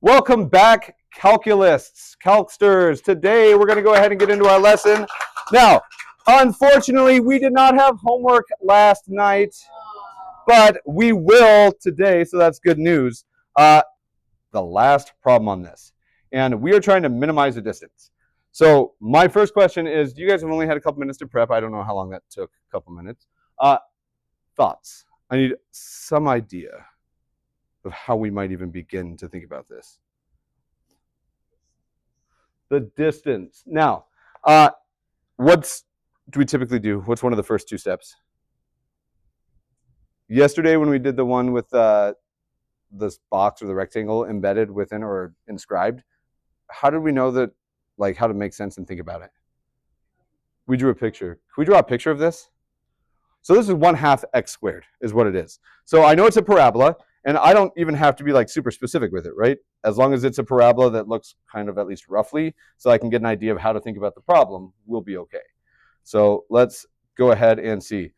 Welcome back, calculists, calcsters. Today we're going to go ahead and get into our lesson. Now, unfortunately, we did not have homework last night, but we will today, so that's good news. The last problem on this. And we are trying to minimize the distance. So my first question is, you guys have only had a couple minutes to prep. I don't know how long that took, a couple minutes. Thoughts? I need some idea of how we might even begin to think about this. The distance. Now, what do we typically do? What's one of the first two steps? Yesterday when we did the one with this box or the rectangle embedded within or inscribed, how did we know that, like, how to make sense and think about it? We drew a picture. Can we draw a picture of this? So this is 1/2 x squared is what it is. So I know it's a parabola, and I don't even have to be like super specific with it, right? As long as it's a parabola that looks kind of at least roughly, so I can get an idea of how to think about the problem, we'll be okay. So let's go ahead and see.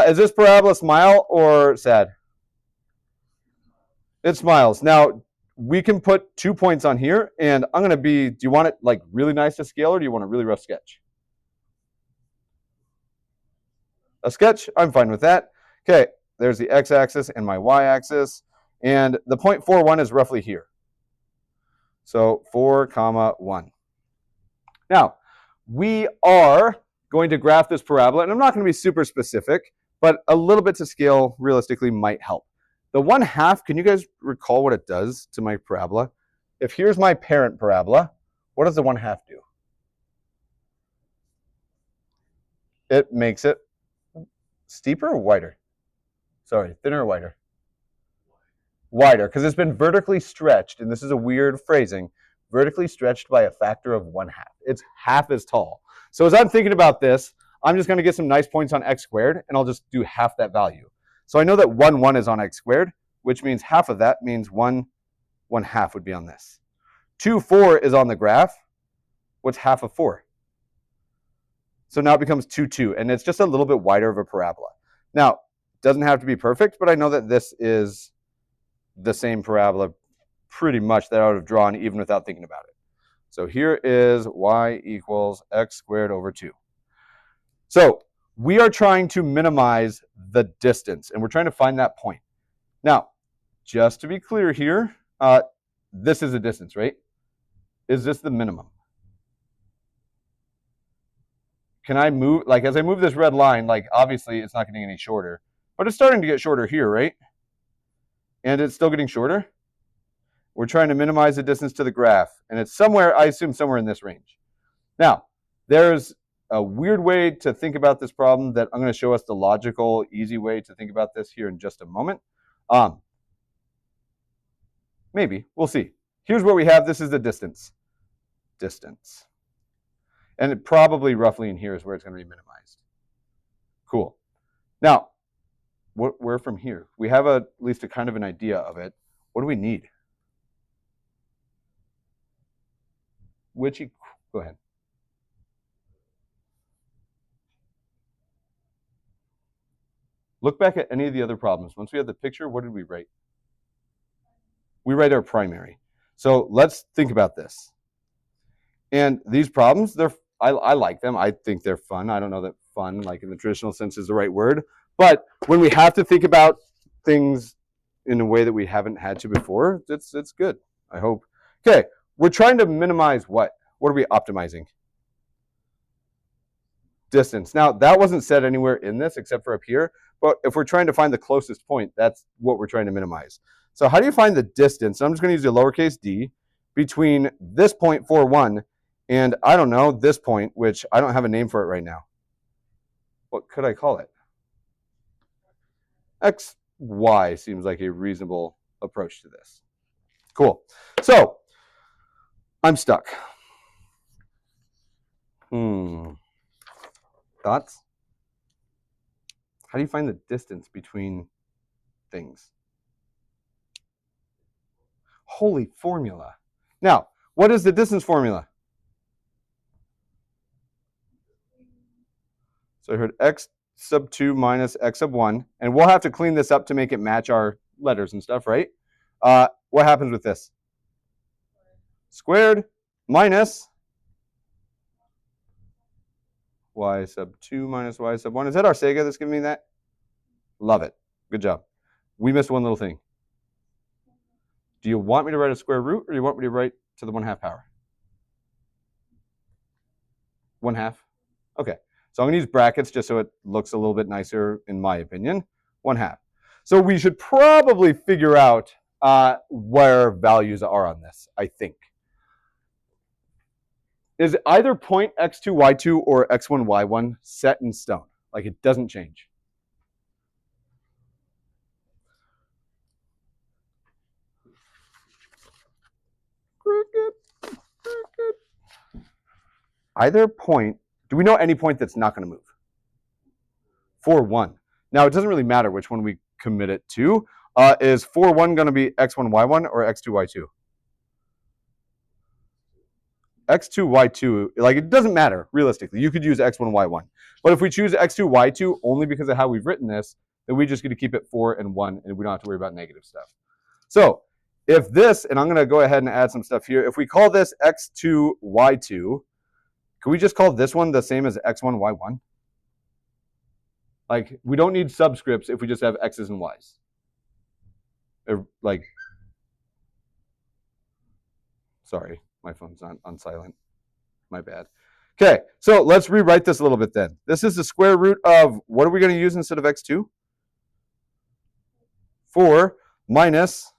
Is this parabola smile or sad? It smiles. Now, we can put 2 points on here, and I'm going to be, do you want it like really nice to scale, or do you want a really rough sketch? A sketch? I'm fine with that. Okay, there's the x-axis and my y-axis, and the point 4,1 is roughly here. So 4, 1. Now, we are going to graph this parabola, and I'm not going to be super specific, but a little bit to scale realistically might help. The 1/2, can you guys recall what it does to my parabola? If here's my parent parabola, what does the 1/2 do? It makes it steeper or wider? Sorry, thinner or wider? Wider, because it's been vertically stretched, and this is a weird phrasing, vertically stretched by a factor of 1/2. It's half as tall. So as I'm thinking about this, I'm just going to get some nice points on x squared, and I'll just do half that value. So I know that 1 is on x squared, which means half of that means 1/2 would be on this. 2, 4 is on the graph. What's half of 4? So now it becomes 2, 2, and it's just a little bit wider of a parabola. Now, it doesn't have to be perfect, but I know that this is the same parabola pretty much that I would have drawn even without thinking about it. So here is y equals x squared over 2. So we are trying to minimize the distance, and we're trying to find that point. Now, just to be clear here, this is a distance, right? Is this the minimum? Can I move, like as I move this red line, like obviously it's not getting any shorter, but it's starting to get shorter here, right? And it's still getting shorter. We're trying to minimize the distance to the graph, and it's somewhere, I assume somewhere in this range. Now, there's a weird way to think about this problem that I'm going to show us the logical, easy way to think about this here in just a moment. Maybe, we'll see. Here's what we have. This is the distance. Distance. And it probably roughly in here is where it's going to be minimized. Cool. Now, where from here? We have at least a kind of an idea of it. What do we need? Go ahead. Look back at any of the other problems. Once we have the picture, what did we write? We write our primary. So let's think about this. And these problems, I like them. I think they're fun. I don't know that fun, like in the traditional sense, is the right word. But when we have to think about things in a way that we haven't had to before, it's good, I hope. Okay, we're trying to minimize what? What are we optimizing? Distance. Now, that wasn't said anywhere in this except for up here. But if we're trying to find the closest point, that's what we're trying to minimize. So how do you find the distance? I'm just going to use a lowercase d between this point 4,1 and, I don't know, this point, which I don't have a name for it right now. What could I call it? X, Y seems like a reasonable approach to this. Cool. So I'm stuck. Thoughts? How do you find the distance between things? Holy formula. Now, what is the distance formula? So I heard x sub 2 minus x sub 1, and we'll have to clean this up to make it match our letters and stuff, right? What happens with this? squared minus y sub 2 minus y sub 1. Is that our Sega that's giving me that? Love it. Good job. We missed one little thing. Do you want me to write a square root, or do you want me to write to the 1/2 power? 1/2? Okay. So I'm going to use brackets just so it looks a little bit nicer, in my opinion. 1/2. So we should probably figure out where values are on this, I think. Is either point x2, y2 or x1, y1 set in stone? Like it doesn't change. Either point, do we know any point that's not going to move? 4, 1. Now, it doesn't really matter which one we commit it to. Is 4, 1 going to be x1, y1 or x2, y2? x2, y2, like it doesn't matter, realistically. You could use x1, y1. But if we choose x2, y2 only because of how we've written this, then we just get to keep it 4 and 1, and we don't have to worry about negative stuff. So if this, and I'm going to go ahead and add some stuff here, if we call this x2, y2, can we just call this one the same as x1, y1? Like, we don't need subscripts if we just have x's and y's. Or, like, sorry, my phone's on silent. My bad. Okay, so let's rewrite this a little bit then. This is the square root of, what are we going to use instead of x2? 4 minus,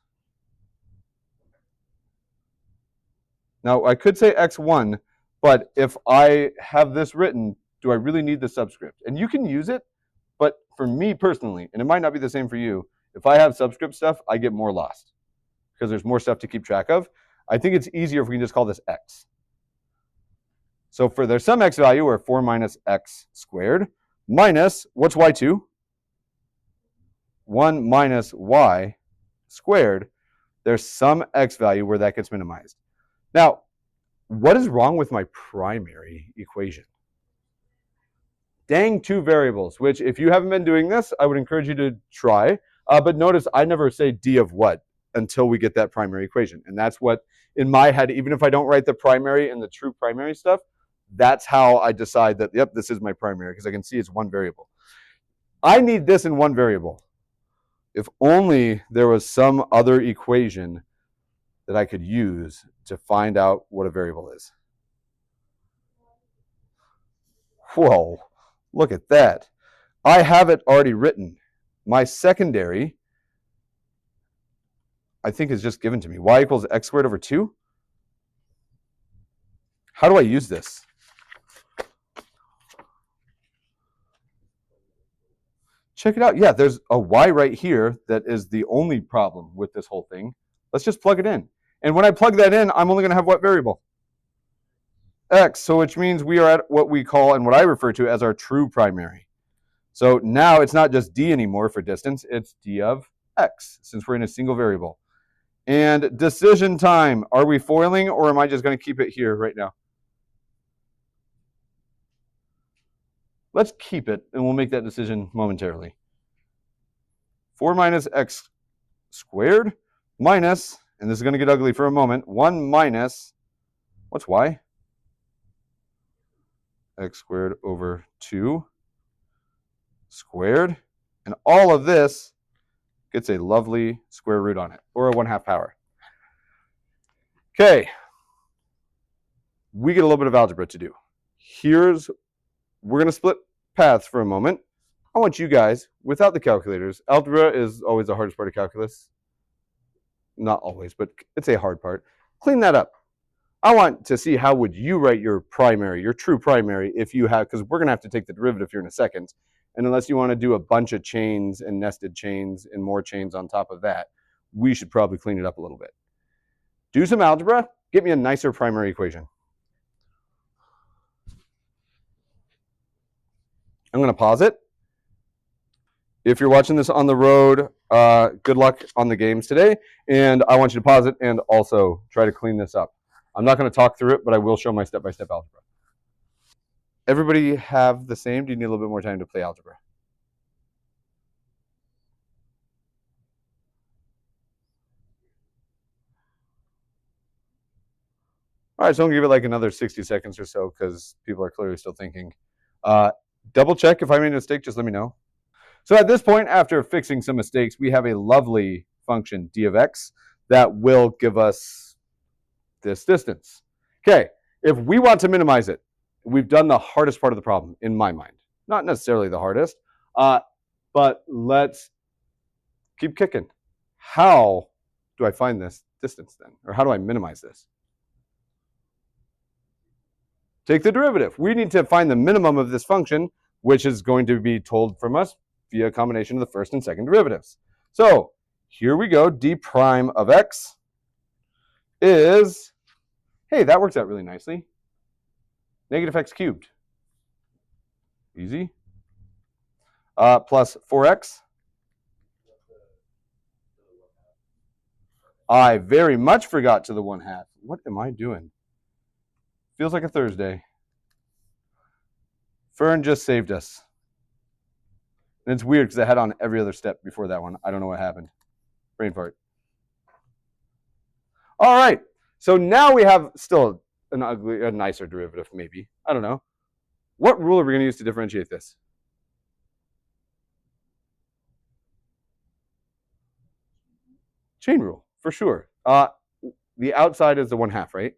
now I could say x1, but if I have this written, do I really need the subscript? And you can use it, but for me personally, and it might not be the same for you, if I have subscript stuff, I get more lost because there's more stuff to keep track of. I think it's easier if we can just call this x. So for there's some x value, we're 4 minus x squared minus, what's y2? 1 minus y squared. There's some x value where that gets minimized. Now, what is wrong with my primary equation? Dang two variables, which if you haven't been doing this, I would encourage you to try. But notice I never say d of what until we get that primary equation. And that's what, in my head, even if I don't write the primary and the true primary stuff, that's how I decide that, yep, this is my primary, because I can see it's one variable. I need this in one variable. If only there was some other equation that I could use to find out what a variable is. Whoa, look at that. I have it already written. My secondary, I think, is just given to me. Y equals x squared over 2. How do I use this? Check it out. Yeah, there's a y right here that is the only problem with this whole thing. Let's just plug it in. And when I plug that in, I'm only going to have what variable? X. So which means we are at what we call, and what I refer to as, our true primary. So now it's not just d anymore for distance, it's d of x, since we're in a single variable. And decision time. Are we foiling, or am I just going to keep it here right now? Let's keep it, and we'll make that decision momentarily. 4 minus x squared minus, and this is going to get ugly for a moment, 1 minus, what's y? X squared over 2 squared. And all of this gets a lovely square root on it, or a 1/2 power. Okay, we get a little bit of algebra to do. We're going to split paths for a moment. I want you guys, without the calculators, algebra is always the hardest part of calculus. Not always, but it's a hard part. Clean that up. I want to see how would you write your primary, your true primary, if you have, because we're going to have to take the derivative here in a second. And unless you want to do a bunch of chains and nested chains and more chains on top of that, we should probably clean it up a little bit. Do some algebra, get me a nicer primary equation. I'm going to pause it. If you're watching this on the road, good luck on the games today. And I want you to pause it and also try to clean this up. I'm not going to talk through it, but I will show my step-by-step algebra. Everybody have the same? Do you need a little bit more time to play algebra? All right, so I'm gonna give it like another 60 seconds or so because people are clearly still thinking. Double check if I made a mistake, just let me know. So at this point, after fixing some mistakes, we have a lovely function d of x that will give us this distance. Okay, if we want to minimize it, we've done the hardest part of the problem in my mind. Not necessarily the hardest, but let's keep kicking. How do I find this distance then? Or how do I minimize this? Take the derivative. We need to find the minimum of this function, which is going to be told from us via a combination of the first and second derivatives. So here we go. D prime of x is, hey, that works out really nicely. Negative x cubed. Easy. Plus 4x. I very much forgot to the 1/2. What am I doing? Feels like a Thursday. Fern just saved us. And it's weird because I had on every other step before that one. I don't know what happened. Brain fart. All right. So now we have still a nicer derivative, maybe. I don't know. What rule are we going to use to differentiate this? Chain rule, for sure. The outside is the 1/2, right?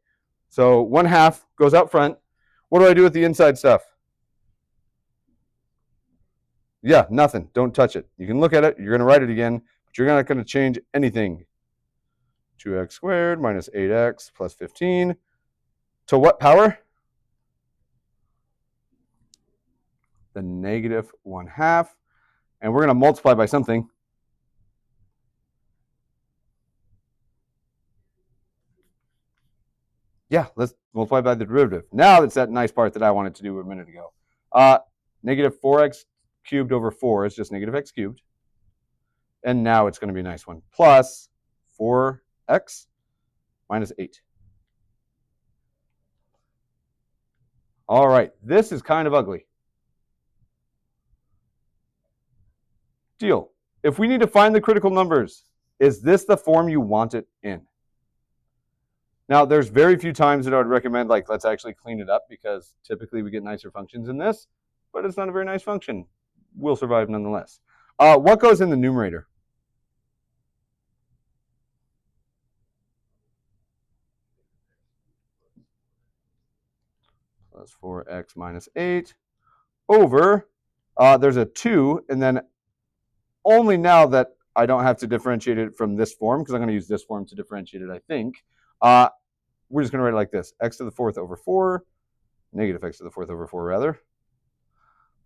So 1/2 goes out front. What do I do with the inside stuff? Yeah, nothing. Don't touch it. You can look at it. You're going to write it again, but you're not going to change anything. 2x squared minus 8x plus 15. To what power? The negative 1/2. And we're going to multiply by something. Yeah, let's multiply by the derivative. Now that's that nice part that I wanted to do a minute ago. Negative 4x cubed over 4 is just negative x cubed. And now it's going to be a nice one. Plus 4x minus 8. All right, this is kind of ugly. Deal. If we need to find the critical numbers, is this the form you want it in? Now, there's very few times that I would recommend, like, let's actually clean it up because typically we get nicer functions in this, but it's not a very nice function. We'll survive nonetheless. What goes in the numerator? Plus 4x minus 8 over, there's a 2, and then only now that I don't have to differentiate it from this form, because I'm going to use this form to differentiate it, I think, we're just going to write it like this. X to the 4th over 4, negative x to the 4th over 4, rather,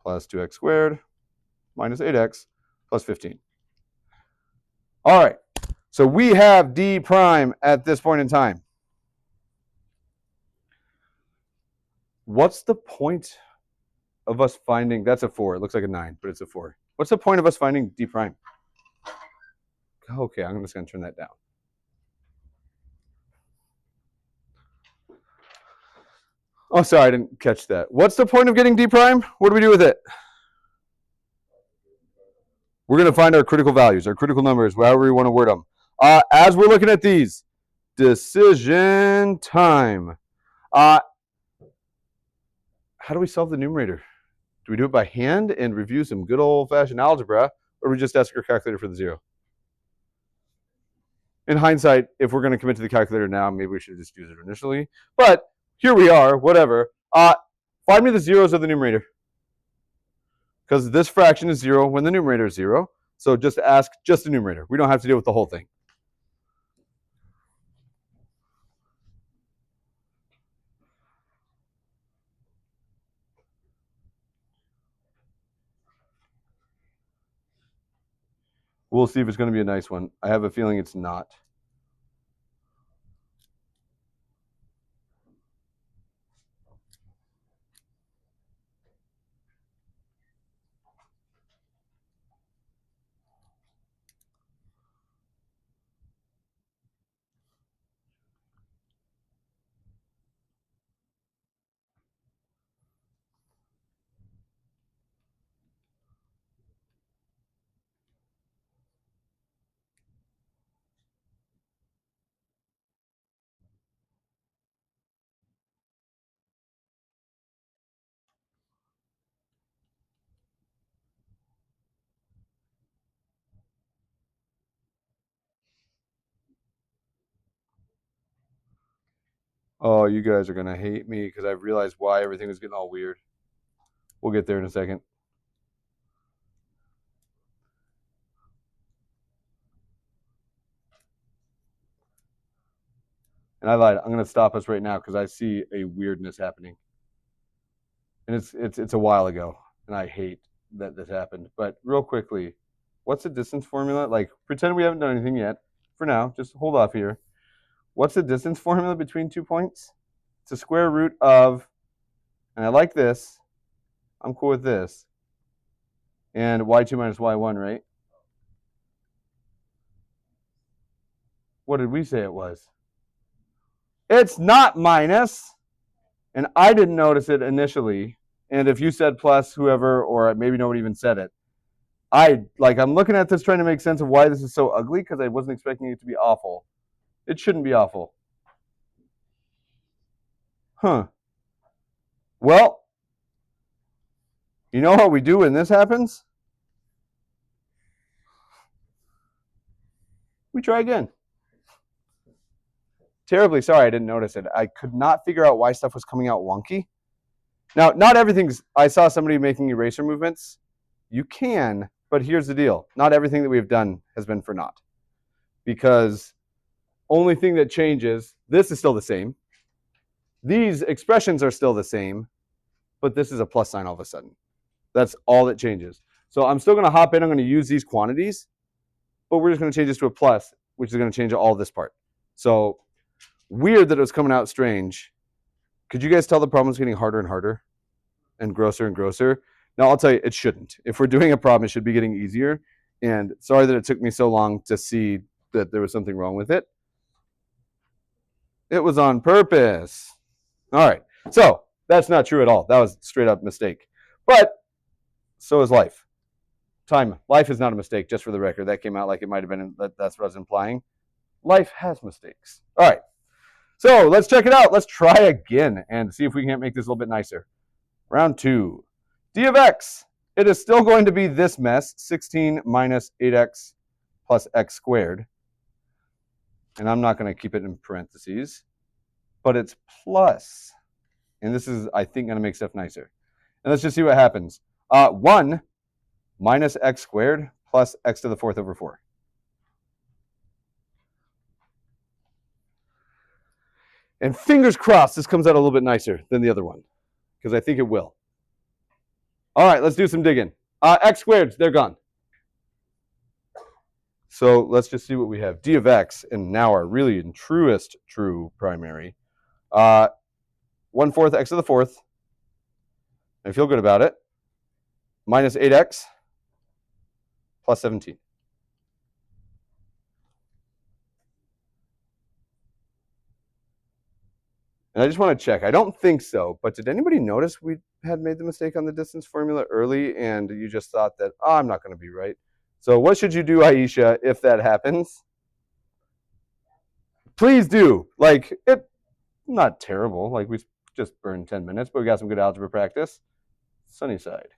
plus 2x squared minus 8x plus 15. All right, so we have d prime at this point in time. What's the point of us finding, that's a 4. It looks like a 9, but it's a 4. What's the point of us finding d prime? Okay, I'm just going to turn that down. Oh, sorry, I didn't catch that. What's the point of getting d prime? What do we do with it? We're going to find our critical values, our critical numbers, however we want to word them. As we're looking at these, decision time. How do we solve the numerator? Do we do it by hand and review some good old-fashioned algebra, or do we just ask our calculator for the 0? In hindsight, if we're going to commit to the calculator now, maybe we should just use it initially. But here we are, whatever. Find me the zeros of the numerator. Because this fraction is 0 when the numerator is 0. So just ask just the numerator. We don't have to deal with the whole thing. We'll see if it's going to be a nice one. I have a feeling it's not. Oh, you guys are going to hate me because I've realized why everything was getting all weird. We'll get there in a second. And I lied. I'm going to stop us right now because I see a weirdness happening. And it's a while ago, and I hate that this happened. But real quickly, what's the distance formula? Like, pretend we haven't done anything yet. For now, just hold off here. What's the distance formula between 2 points? It's a square root of, and I like this. I'm cool with this. And y2 minus y1, right? What did we say it was? It's not minus. And I didn't notice it initially. And if you said plus, whoever, or maybe nobody even said it, I'm looking at this trying to make sense of why this is so ugly because I wasn't expecting it to be awful. It shouldn't be awful. Huh. Well, you know what we do when this happens? We try again. Terribly sorry I didn't notice it. I could not figure out why stuff was coming out wonky. Now, not everything's, I saw somebody making eraser movements. You can, but here's the deal. Not everything that we've done has been for naught. Because only thing that changes, this is still the same. These expressions are still the same, but this is a plus sign all of a sudden. That's all that changes. So I'm still going to hop in. I'm going to use these quantities, but we're just going to change this to a plus, which is going to change all this part. So weird that it was coming out strange. Could you guys tell the problem is getting harder and harder and grosser and grosser? Now, I'll tell you, it shouldn't. If we're doing a problem, it should be getting easier. And sorry that it took me so long to see that there was something wrong with it. It was on purpose. All right. So that's not true at all. That was straight up mistake. But so is life. Time. Life is not a mistake, just for the record. That came out like it might have been. That's what I was implying. Life has mistakes. All right. So let's check it out. Let's try again and see if we can't make this a little bit nicer. Round 2. D of x. It is still going to be this mess, 16 minus 8x plus x squared. And I'm not going to keep it in parentheses, but it's plus. And this is, I think, going to make stuff nicer. And let's just see what happens. 1 minus x squared plus x to the 4th over 4. And fingers crossed this comes out a little bit nicer than the other one, because I think it will. All right, let's do some digging. X squareds, they're gone. So let's just see what we have. D of x, and now our really and truest true primary. 1/4 x to the 4th. I feel good about it. Minus 8x plus 17. And I just want to check. I don't think so, but did anybody notice we had made the mistake on the distance formula early and you just thought that, oh, I'm not going to be right? So what should you do, Aisha, if that happens? Please do. Like, it, not terrible. Like, we just burned 10 minutes, but we got some good algebra practice. Sunny side.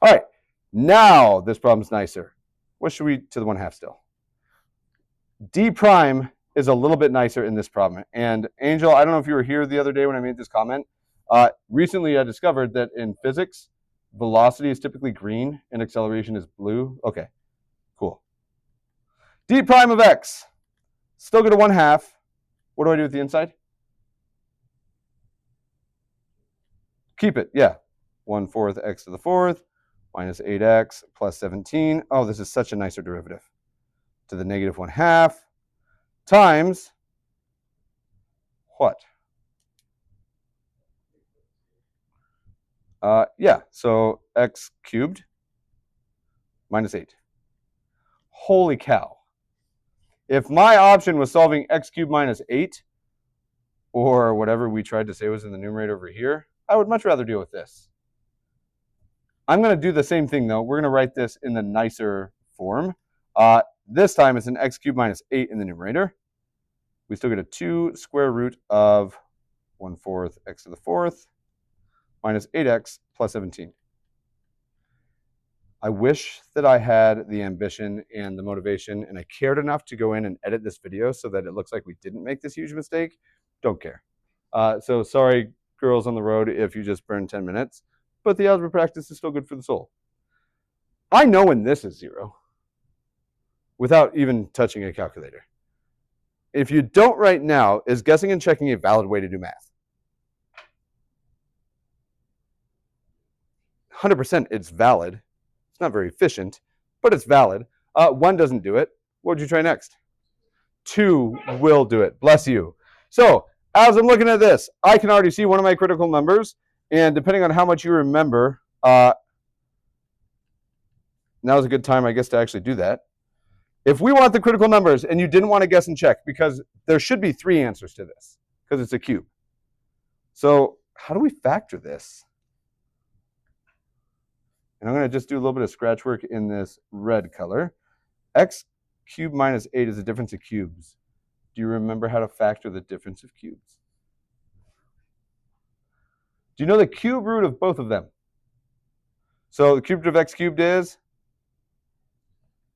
All right. Now this problem's nicer. What should we, to the 1/2 still? D prime is a little bit nicer in this problem. And Angel, I don't know if you were here the other day when I made this comment. Recently, I discovered that in physics, velocity is typically green and acceleration is blue. Okay, cool. D prime of x. Still get a 1/2. What do I do with the inside? Keep it, yeah. 1/4 x to the 4th minus 8x plus 17. Oh, this is such a nicer derivative. To the negative 1/2 times what? Yeah, so x cubed minus 8. Holy cow. If my option was solving x cubed minus 8, or whatever we tried to say was in the numerator over here, I would much rather deal with this. I'm going to do the same thing, though. We're going to write this in the nicer form. This time it's an x cubed minus 8 in the numerator. We still get a 2 square root of 1/4 x to the 4th minus 8x plus 17. I wish that I had the ambition and the motivation and I cared enough to go in and edit this video so that it looks like we didn't make this huge mistake. Don't care. So sorry, girls on the road, if you just burned 10 minutes. But the algebra practice is still good for the soul. I know when this is 0 without even touching a calculator. If you don't right now, is guessing and checking a valid way to do math? 100% it's valid. It's not very efficient, but it's valid. 1 doesn't do it. What would you try next? 2 will do it. Bless you. So as I'm looking at this, I can already see one of my critical numbers, and depending on how much you remember, now's a good time, I guess, to actually do that. If we want the critical numbers and you didn't want to guess and check, because there should be 3 answers to this, because it's a cube. So how do we factor this? And I'm going to just do a little bit of scratch work in this red color. X cubed minus 8 is the difference of cubes. Do you remember how to factor the difference of cubes? Do you know the cube root of both of them? So the cube root of x cubed is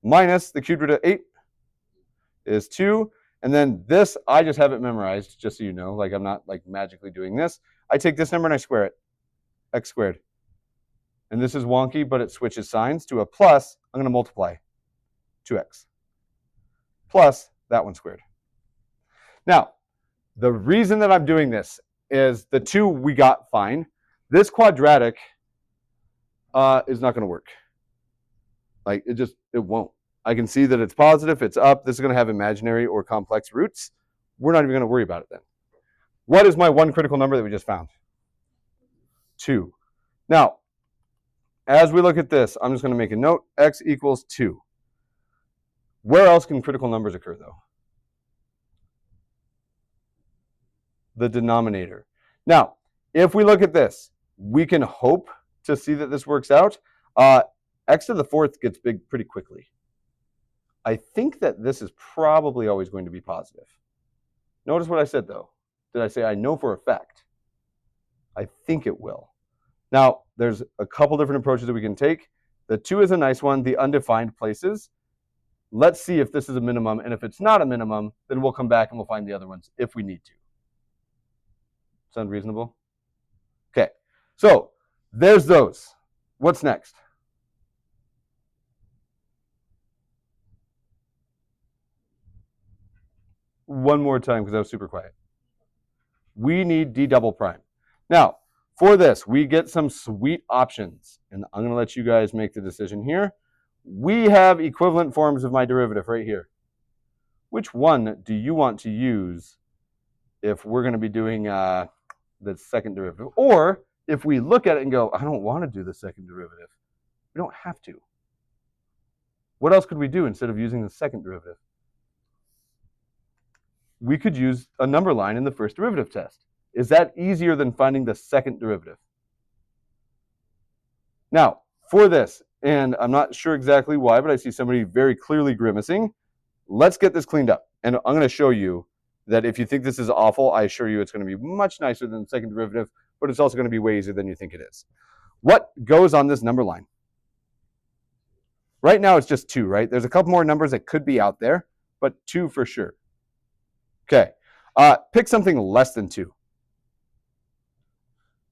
minus the cube root of 8 is 2. And then this, I just have it memorized, just so you know, like I'm not like magically doing this. I take this number and I square it, x squared. And this is wonky, but it switches signs to a plus. I'm going to multiply 2x plus that one squared. Now, the reason that I'm doing this is the 2 we got fine. This quadratic is not going to work. Like it won't. I can see that it's positive, it's up. This is going to have imaginary or complex roots. We're not even going to worry about it then. What is my one critical number that we just found? 2. Now, as we look at this, I'm just going to make a note. X equals 2. Where else can critical numbers occur, though? The denominator. Now, if we look at this, we can hope to see that this works out. X to the 4th gets big pretty quickly. I think that this is probably always going to be positive. Notice what I said, though. Did I say I know for a fact? I think it will. Now, there's a couple different approaches that we can take. The 2 is a nice one, the undefined places. Let's see if this is a minimum, and if it's not a minimum, then we'll come back and we'll find the other ones if we need to. Sound reasonable? Okay, so there's those. What's next? One more time, because I was super quiet. We need d double prime. Now, for this, we get some sweet options, and I'm going to let you guys make the decision here. We have equivalent forms of my derivative right here. Which one do you want to use if we're going to be doing the second derivative? Or if we look at it and go, I don't want to do the second derivative. We don't have to. What else could we do instead of using the second derivative? We could use a number line in the first derivative test. Is that easier than finding the second derivative? Now, for this, and I'm not sure exactly why, but I see somebody very clearly grimacing. Let's get this cleaned up. And I'm going to show you that if you think this is awful, I assure you it's going to be much nicer than the second derivative, but it's also going to be way easier than you think it is. What goes on this number line? Right now it's just 2, right? There's a couple more numbers that could be out there, but 2 for sure. Okay, pick something less than 2.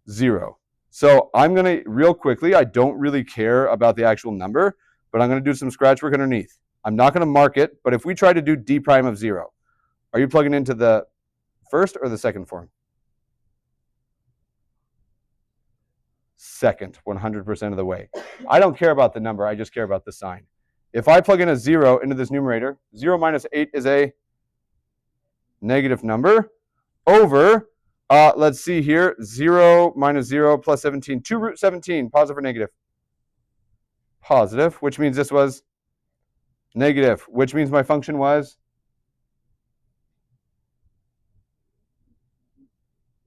0. So I'm going to, real quickly, I don't really care about the actual number, but I'm going to do some scratch work underneath. I'm not going to mark it, but if we try to do d prime of 0, are you plugging into the first or the second form? Second, 100% of the way. I don't care about the number, I just care about the sign. If I plug in a 0 into this numerator, 0 minus 8 is a negative number over, let's see here, 0 minus 0 plus 17, 2 root 17, positive or negative? Positive, which means this was negative, which means my function was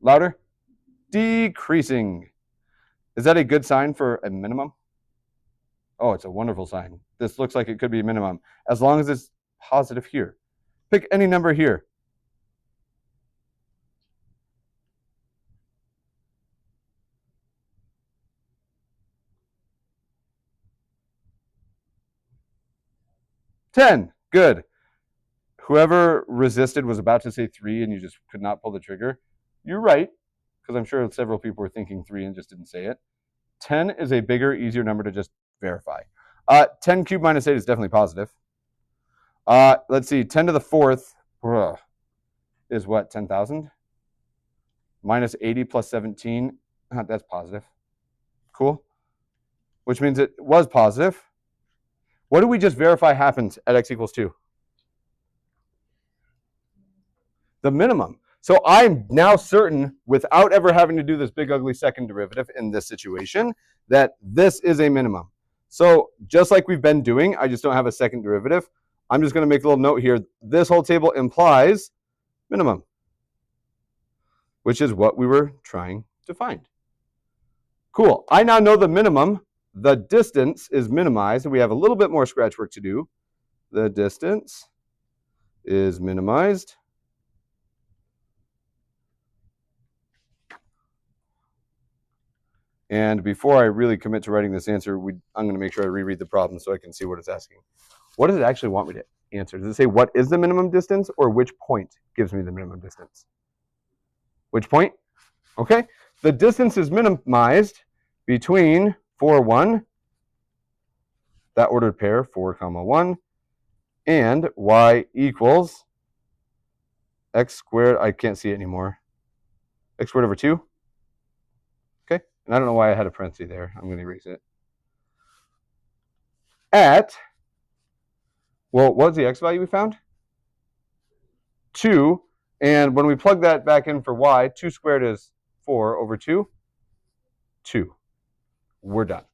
louder, decreasing. Is that a good sign for a minimum? Oh, it's a wonderful sign. This looks like it could be a minimum, as long as it's positive here. Pick any number here. $10, good. Whoever resisted was about to say 3 and you just could not pull the trigger. you're right, because I'm sure several people were thinking 3 and just didn't say it. 10 is a bigger, easier number to just verify. 10 cubed minus 8 is definitely positive. Let's see, 10 to the 4th is what, 10,000? Minus 80 plus 17, that's positive. Cool. Which means it was positive. What do we just verify happens at x equals 2? The minimum. So I'm now certain, without ever having to do this big ugly second derivative in this situation, that this is a minimum. So just like we've been doing, I just don't have a second derivative. I'm just going to make a little note here. This whole table implies minimum, which is what we were trying to find. Cool. I now know the minimum. The distance is minimized, and we have a little bit more scratch work to do. The distance is minimized. And before I really commit to writing this answer, I'm going to make sure I reread the problem so I can see what it's asking. What does it actually want me to answer? Does it say what is the minimum distance, or which point gives me the minimum distance? Which point? Okay. The distance is minimized between 4, 1, that ordered pair, 4, 1, and y equals x squared, I can't see it anymore, x squared over 2. Okay, and I don't know why I had a parenthesis there. I'm going to erase it. At, well, what was the x value we found? 2, and when we plug that back in for y, 2 squared is 4 over 2, 2. We're done.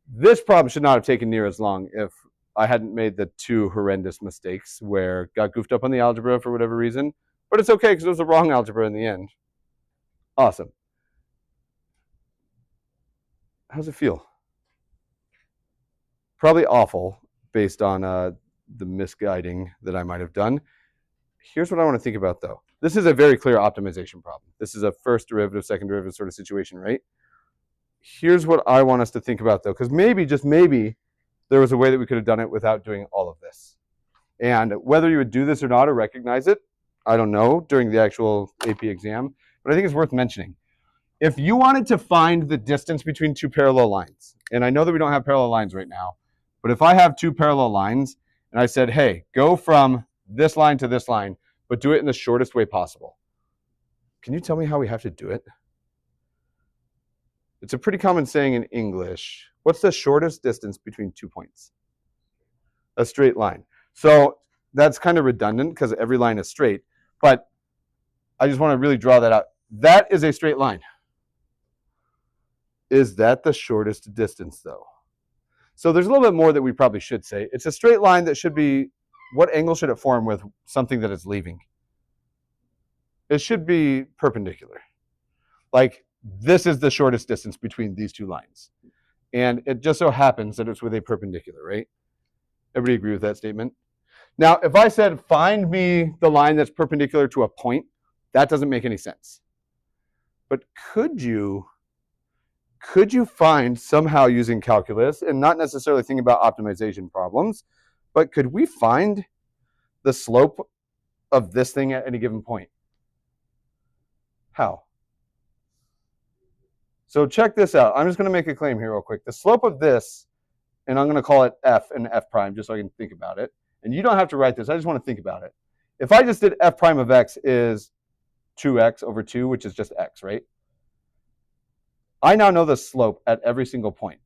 This problem should not have taken near as long if I hadn't made the 2 horrendous mistakes where got goofed up on the algebra for whatever reason. But it's okay because it was the wrong algebra in the end. Awesome. How's it feel? Probably awful based on the misguiding that I might have done. Here's what I want to think about, though. This is a very clear optimization problem. This is a first derivative, second derivative sort of situation, right? Here's what I want us to think about, though, because maybe, just maybe, there was a way that we could have done it without doing all of this. And whether you would do this or not or recognize it, I don't know during the actual AP exam, but I think it's worth mentioning. If you wanted to find the distance between 2 parallel lines, and I know that we don't have parallel lines right now, but if I have 2 parallel lines and I said, hey, go from this line to this line, but do it in the shortest way possible, can you tell me how we have to do it? It's a pretty common saying in English. What's the shortest distance between 2 points? A straight line. So that's kind of redundant because every line is straight, but I just want to really draw that out. That is a straight line. Is that the shortest distance, though? So there's a little bit more that we probably should say. It's a straight line that should be, what angle should it form with something that is leaving? It should be perpendicular. Like, this is the shortest distance between these 2 lines. And it just so happens that it's with a perpendicular, right? Everybody agree with that statement? Now, if I said, find me the line that's perpendicular to a point, that doesn't make any sense. But could you find somehow using calculus, and not necessarily thinking about optimization problems, but could we find the slope of this thing at any given point? How? So check this out. I'm just going to make a claim here real quick. The slope of this, and I'm going to call it f and f prime just so I can think about it. And you don't have to write this. I just want to think about it. If I just did f prime of x is 2x over 2, which is just x, right? I now know the slope at every single point.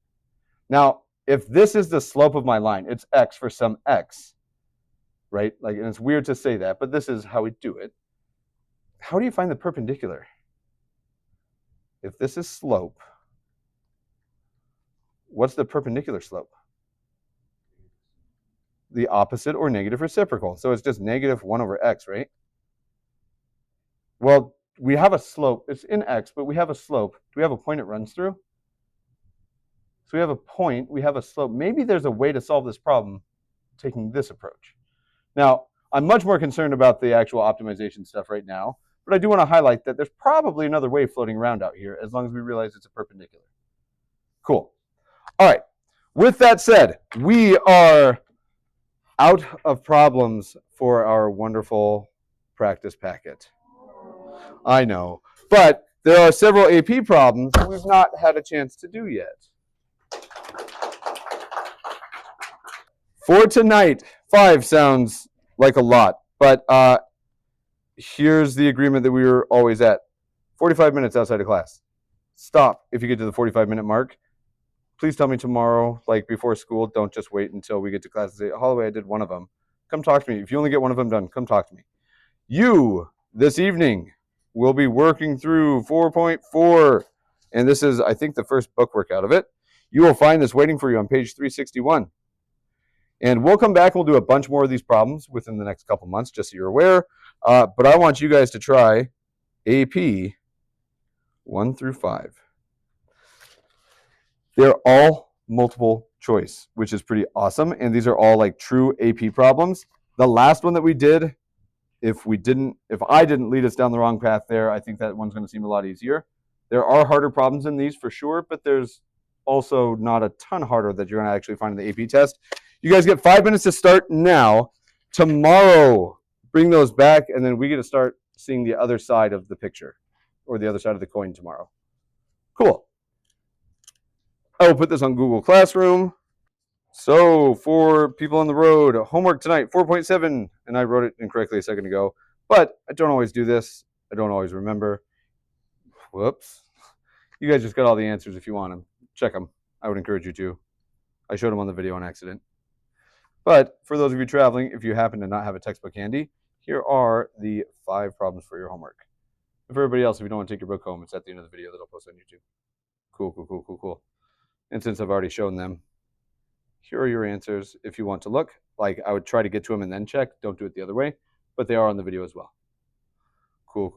Now, if this is the slope of my line, it's x for some x, right? Like, and it's weird to say that, but this is how we do it. How do you find the perpendicular? If this is slope, what's the perpendicular slope? The opposite or negative reciprocal. So it's just negative 1 over x, right? Well, we have a slope. It's in x, but we have a slope. Do we have a point it runs through? So we have a point, we have a slope. Maybe there's a way to solve this problem taking this approach. Now, I'm much more concerned about the actual optimization stuff right now, but I do want to highlight that there's probably another way floating around out here as long as we realize it's a perpendicular. Cool. All right. With that said, we are out of problems for our wonderful practice packet. I know. But there are several AP problems we've not had a chance to do yet. For tonight, 5 sounds like a lot, but here's the agreement that we were always at. 45 minutes outside of class. Stop if you get to the 45-minute mark. Please tell me tomorrow, like before school. Don't just wait until we get to class and say, Holloway, I did one of them. Come talk to me. If you only get one of them done, come talk to me. You, this evening, will be working through 4.4. And this is, I think, the first book work out of it. You will find this waiting for you on page 361. And we'll come back and we'll do a bunch more of these problems within the next couple months, just so you're aware. But I want you guys to try AP 1 through 5. They're all multiple choice, which is pretty awesome. And these are all like true AP problems. The last one that we did, if I didn't lead us down the wrong path there, I think that one's going to seem a lot easier. There are harder problems in these for sure, but there's also not a ton harder that you're going to actually find in the AP test. You guys get 5 minutes to start now. Tomorrow, bring those back, and then we get to start seeing the other side of the picture, or the other side of the coin tomorrow. Cool. I will put this on Google Classroom. So for people on the road, homework tonight, 4.7, and I wrote it incorrectly a second ago, but I don't always do this. I don't always remember. Whoops. You guys just got all the answers if you want them. Check them. I would encourage you to. I showed them on the video on accident. But for those of you traveling, if you happen to not have a textbook handy, here are the 5 problems for your homework. And for everybody else, if you don't want to take your book home, it's at the end of the video that I'll post on YouTube. Cool. And since I've already shown them, here are your answers if you want to look. Like, I would try to get to them and then check. Don't do it the other way. But they are on the video as well. Cool.